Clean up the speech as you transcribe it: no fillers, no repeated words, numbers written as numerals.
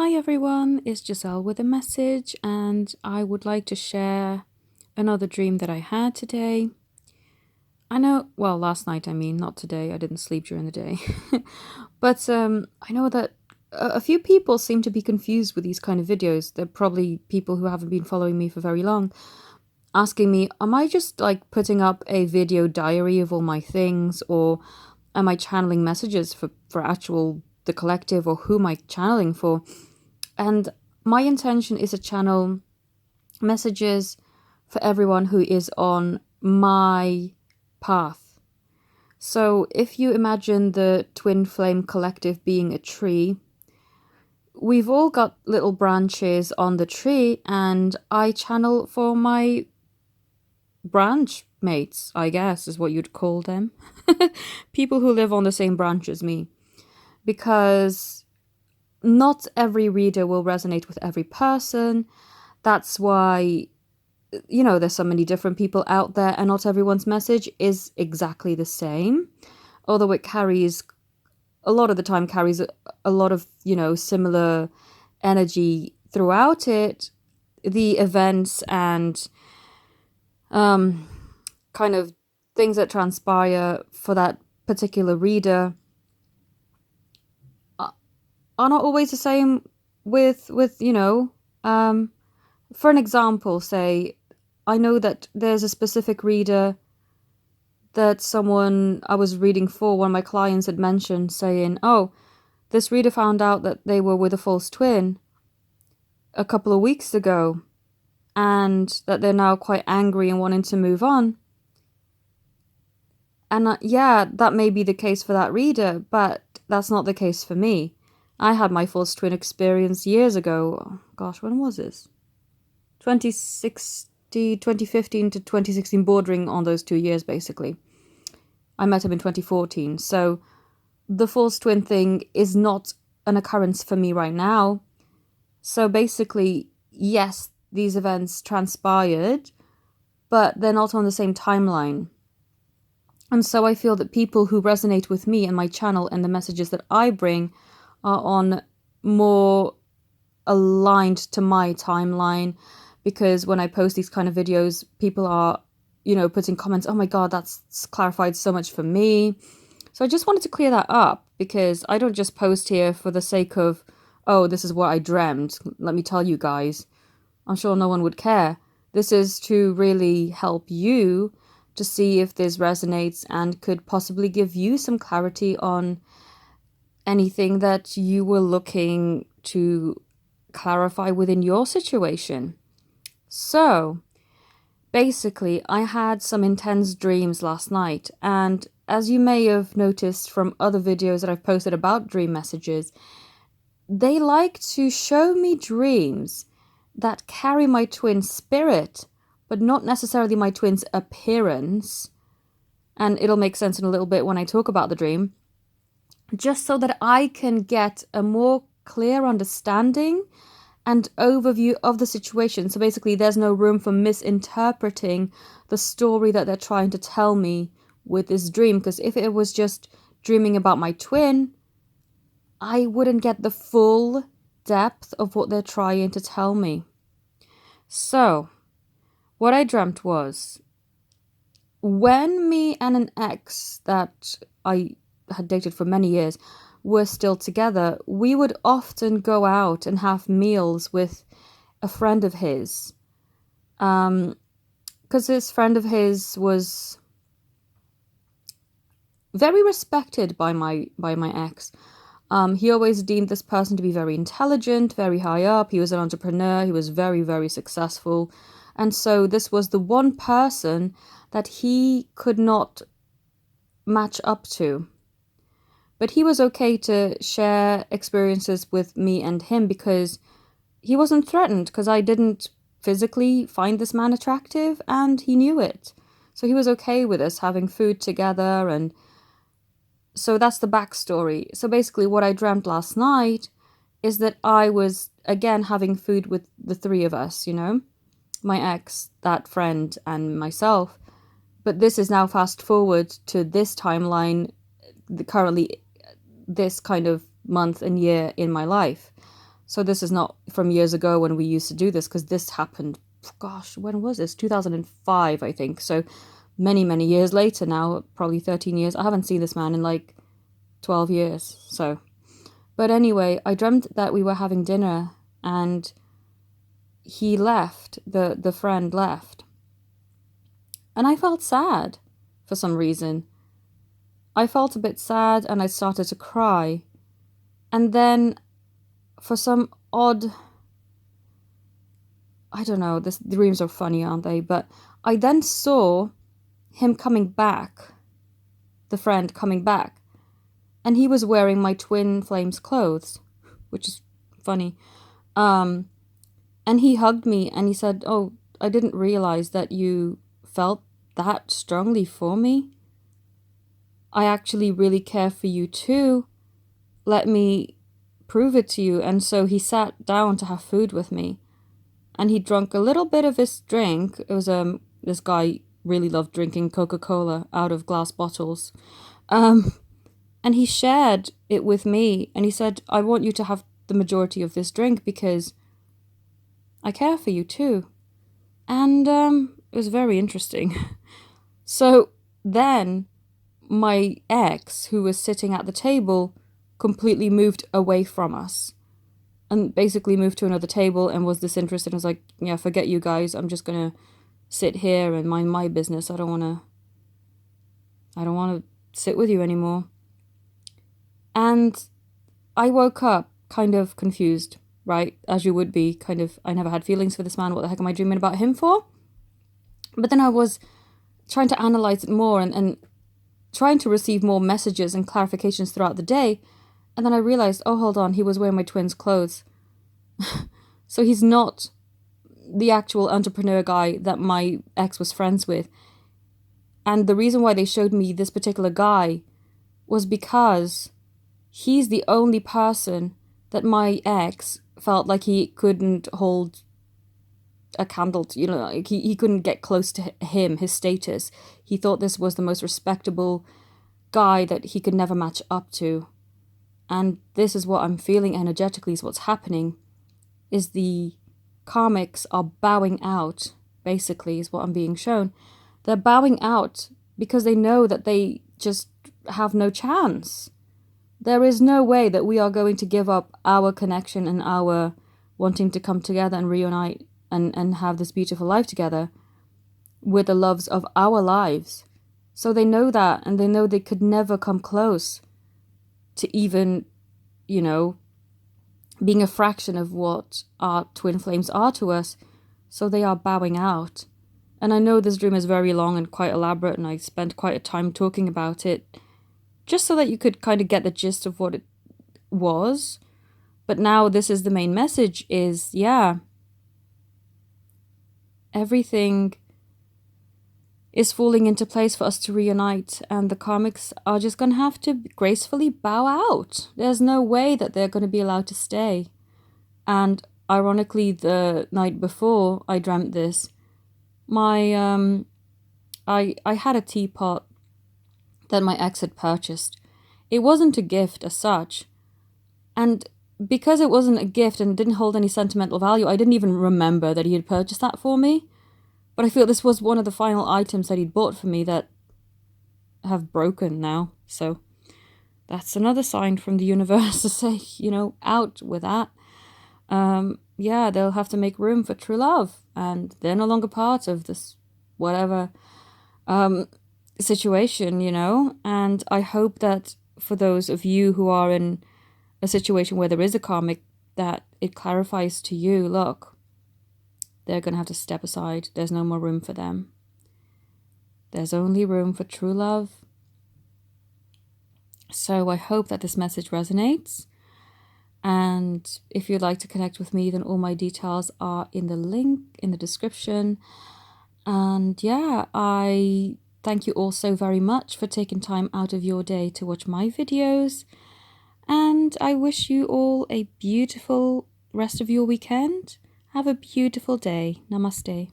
Hi everyone, it's Giselle with a message, and I would like to share another dream that I had today. Last night, not today, I didn't sleep during the day. But I know that a few people seem to be confused with these kind of videos. They're probably people who haven't been following me for very long, asking me, am I just like putting up a video diary of all my things, or am I channeling messages for actual the collective, or who am I channeling for? And my intention is to channel messages for everyone who is on my path. So if you imagine the twin flame collective being a tree, we've all got little branches on the tree, and I channel for my branch mates, I guess is what you'd call them. People who live on the same branch as me. Because not every reader will resonate with every person. That's why, there's so many different people out there, and not everyone's message is exactly the same. Although it carries, a lot of the time, carries a lot of, similar energy throughout it. The events and kind of things that transpire for that particular reader are not always the same with for an example, say, I know that there's a specific reader that someone I was reading for, one of my clients had mentioned, saying, oh, this reader found out that they were with a false twin a couple of weeks ago, and that they're now quite angry and wanting to move on. And yeah, that may be the case for that reader, but that's not the case for me. I had my false twin experience years ago. Gosh, when was this? 2015 to 2016, bordering on those 2 years, basically. I met him in 2014. So the false twin thing is not an occurrence for me right now. So basically, yes, these events transpired, but they're not on the same timeline. And so I feel that people who resonate with me and my channel and the messages that I bring are on more aligned to my timeline, because when I post these kind of videos, people are, putting comments, oh my God, that's clarified so much for me. So I just wanted to clear that up, because I don't just post here for the sake of, oh, this is what I dreamt, let me tell you guys. I'm sure no one would care. This is to really help you to see if this resonates and could possibly give you some clarity on anything that you were looking to clarify within your situation. So, basically, I had some intense dreams last night, and as you may have noticed from other videos that I've posted about dream messages, they like to show me dreams that carry my twin spirit, but not necessarily my twin's appearance. And it'll make sense in a little bit when I talk about the dream, just so that I can get a more clear understanding and overview of the situation. So basically, there's no room for misinterpreting the story that they're trying to tell me with this dream. Because if it was just dreaming about my twin, I wouldn't get the full depth of what they're trying to tell me. So, what I dreamt was, when me and an ex that I had dated for many years were still together, we would often go out and have meals with a friend of his. Because this friend of his was very respected by my ex. He always deemed this person to be very intelligent, very high up. He was an entrepreneur. He was very, very successful. And so this was the one person that he could not match up to. But he was okay to share experiences with me and him, because he wasn't threatened, because I didn't physically find this man attractive, and he knew it. So he was okay with us having food together, and so that's the backstory. So basically what I dreamt last night is that I was, again, having food with the three of us, my ex, that friend, and myself. But this is now fast forward to this timeline, currently this kind of month and year in my life. So this is not from years ago when we used to do this, because this happened, gosh, when was this? 2005, I think. So many, many years later now, probably 13 years. I haven't seen this man in like 12 years. So, but anyway, I dreamt that we were having dinner and he left, the friend left. And I felt sad for some reason. I felt a bit sad and I started to cry. And then for some odd, I don't know, the dreams are funny, aren't they? But I then saw him coming back, the friend coming back, and he was wearing my twin flames clothes, which is funny. And he hugged me and he said, "Oh, I didn't realize that you felt that strongly for me. I actually really care for you too. Let me prove it to you." And so he sat down to have food with me. And he drank a little bit of his drink. It was this guy really loved drinking Coca-Cola out of glass bottles. And he shared it with me. And he said, "I want you to have the majority of this drink because I care for you too." And it was very interesting. So then my ex, who was sitting at the table, completely moved away from us. And basically moved to another table and was disinterested. I was like, yeah, forget you guys. I'm just going to sit here and mind my business. I don't want to sit with you anymore. And I woke up kind of confused, right? As you would be, kind of, I never had feelings for this man. What the heck am I dreaming about him for? But then I was trying to analyze it more and trying to receive more messages and clarifications throughout the day. And then I realized, oh, hold on, he was wearing my twin's clothes. So he's not the actual entrepreneur guy that my ex was friends with. And the reason why they showed me this particular guy was because he's the only person that my ex felt like he couldn't hold a candle to, like he couldn't get close to him, his status. He thought this was the most respectable guy that he could never match up to. And this is what I'm feeling energetically, is what's happening, is the Karmics are bowing out, basically, is what I'm being shown. They're bowing out because they know that they just have no chance. There is no way that we are going to give up our connection and our wanting to come together and reunite and have this beautiful life together with the loves of our lives. So they know that, and they know they could never come close to even, being a fraction of what our twin flames are to us. So they are bowing out. And I know this dream is very long and quite elaborate, and I spent quite a time talking about it, just so that you could kind of get the gist of what it was. But now this is the main message, is, everything is falling into place for us to reunite, and the Karmics are just going to have to gracefully bow out. There's no way that they're going to be allowed to stay. And ironically, the night before I dreamt this, I had a teapot that my ex had purchased. It wasn't a gift as such, and because it wasn't a gift and didn't hold any sentimental value, I didn't even remember that he had purchased that for me. But I feel this was one of the final items that he'd bought for me that have broken now. So that's another sign from the universe to say, out with that. They'll have to make room for true love. And they're no longer part of this whatever situation, And I hope that for those of you who are in a situation where there is a karmic, that it clarifies to you, look, they're going to have to step aside. There's no more room for them. There's only room for true love. So I hope that this message resonates. And if you'd like to connect with me, then all my details are in the link in the description. And I thank you all so very much for taking time out of your day to watch my videos. And I wish you all a beautiful rest of your weekend. Have a beautiful day. Namaste.